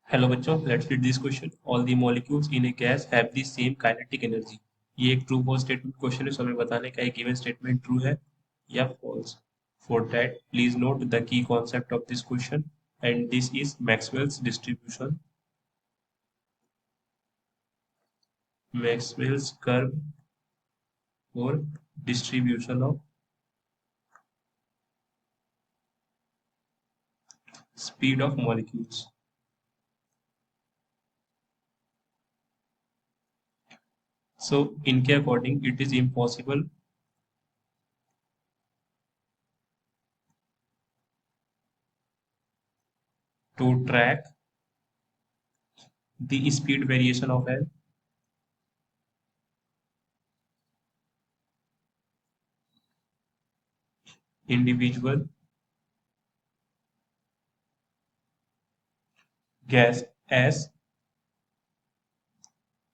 Hello बच्चों, let's read this question. All the molecules in A guys have the same kinetic energy. ये एक true false statement question है, सो हमें बताने का है गिवन स्टेटमेंट ट्रू है या false. For that please note the key concept of this question and this is Maxwell's distribution, Maxwell's curve for distribution of speed of molecules. So इनके according it is impossible to track the speed variation of an individual gas as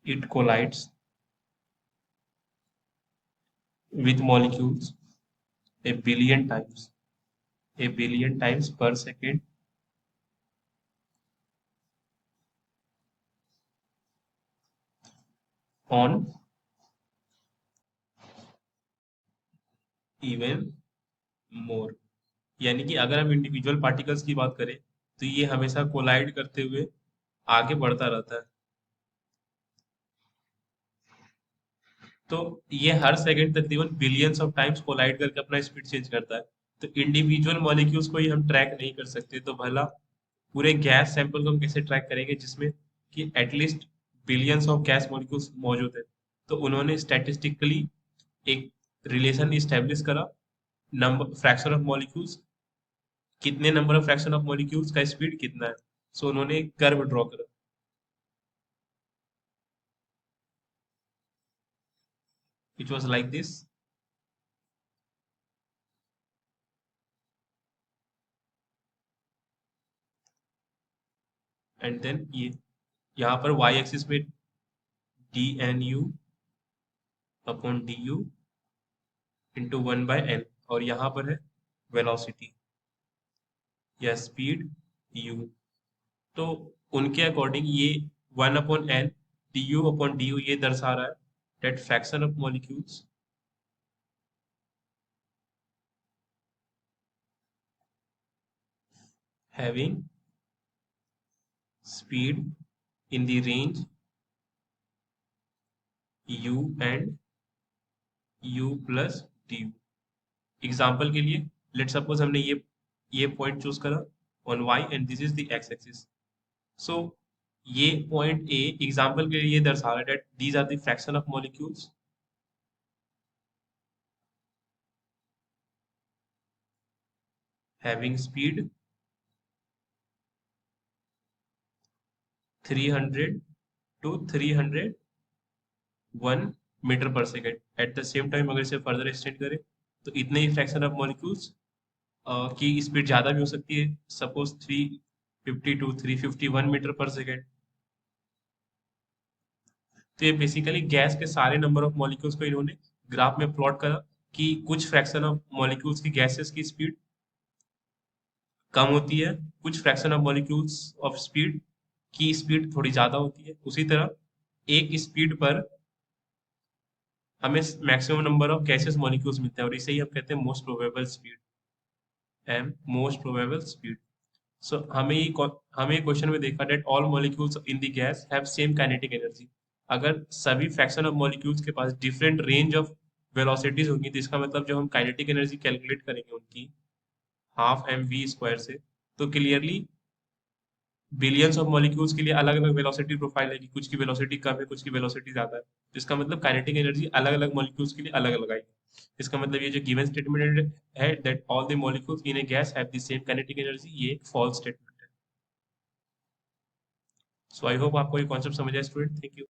it collides with molecules a billion times per second on even more। यानी कि अगर हम individual particles की बात करें तो ये हमेशा कोलाइड करते हुए आगे बढ़ता रहता है। तो ये हर सेकंड तकरीबन बिलियंस ऑफ टाइम्स कोलाइड करके अपना स्पीड चेंज करता है। तो इंडिविजुअल मॉलिक्यूल्स को ही हम ट्रैक नहीं कर सकते, तो भला पूरे गैस सैंपल को हम कैसे ट्रैक करेंगे जिसमें कि at least billions of gas molecules मौजूद है। तो उन्होंने स्टैटिस्टिकली एक रिलेशन इस्टेब्लिश करा, नंबर फ्रैक्शन ऑफ मॉलिक्यूल्स, कितने number of fraction of molecules का स्पीड कितना है। सो उन्होंने एक कर्व ड्रॉ करा। It was like this and then ये यहाँ पर वाई एक्सिस में D N U upon D U into 1/n, और यहाँ पर है वेलोसिटी या स्पीड u। तो उनके अकॉर्डिंग ये 1/n du ये दर्शा रहा है that fraction of molecules having speed in the range u and u plus du। Example के लिए लेट सपोज हमने ये पॉइंट चूज करा on y and this is the x axis. So ये पॉइंट ए एग्जाम्पल के लिए ये दर्शा रहा है that these are the fraction of molecules having speed 300 to 301 metre पर second. At the same time अगर इसे फर्दर एक्सटेंड करें तो इतने ही फ्रैक्शन ऑफ मॉलिक्यूल्स की स्पीड ज़्यादा भी हो सकती है, सपोज 350 टू 351 मीटर पर सेकेंड। तो ये बेसिकली गैस के सारे नंबर ऑफ मॉलिक्यूल्स को इन्होंने ग्राफ में प्लॉट करा कि कुछ फ्रैक्शन ऑफ मॉलिक्यूल्स की गैसेस की स्पीड कम होती है, कुछ fraction of molecules of speed की स्पीड थोड़ी ज़्यादा होती है। उसी तरह एक स्पीड पर हमें maximum number of gases molecules मिलते हैं, और इसे ही हम कहते हैं मोस्ट प्रोबेबल स्पीड, एम मोस्ट प्रोबेबल स्पीड। सो हमें क्वेश्चन में देखा that all molecules in the gas have same kinetic energy. अगर सभी फ्रैक्शन ऑफ मॉलिक्यूल्स के पास डिफरेंट रेंज ऑफ वेलोसिटीज होंगी तो इसका मतलब जब हम काइनेटिक एनर्जी कैलकुलेट करेंगे उनकी हाफ एम वी स्क्वायर से, तो क्लियरली बिलियंस ऑफ मॉलिक्यूल्स के लिए अलग अलग वेलोसिटी प्रोफाइल है कि कुछ की वेलोसिटी कम है, कुछ की वेलोसिटी ज्यादा है। तो इसका मतलब काइनेटिक एनर्जी अलग अलग मॉलिक्यूल्स के लिए अलग अलग आएगी। इसका मतलब ये जो गिवन स्टेटमेंट है that all the molecules in A guys have the same kinetic energy, ये एक फॉल्स स्टेटमेंट है। सो आई होप आपको ये कॉन्सेप्ट समझ आए स्टूडेंट। Thank you.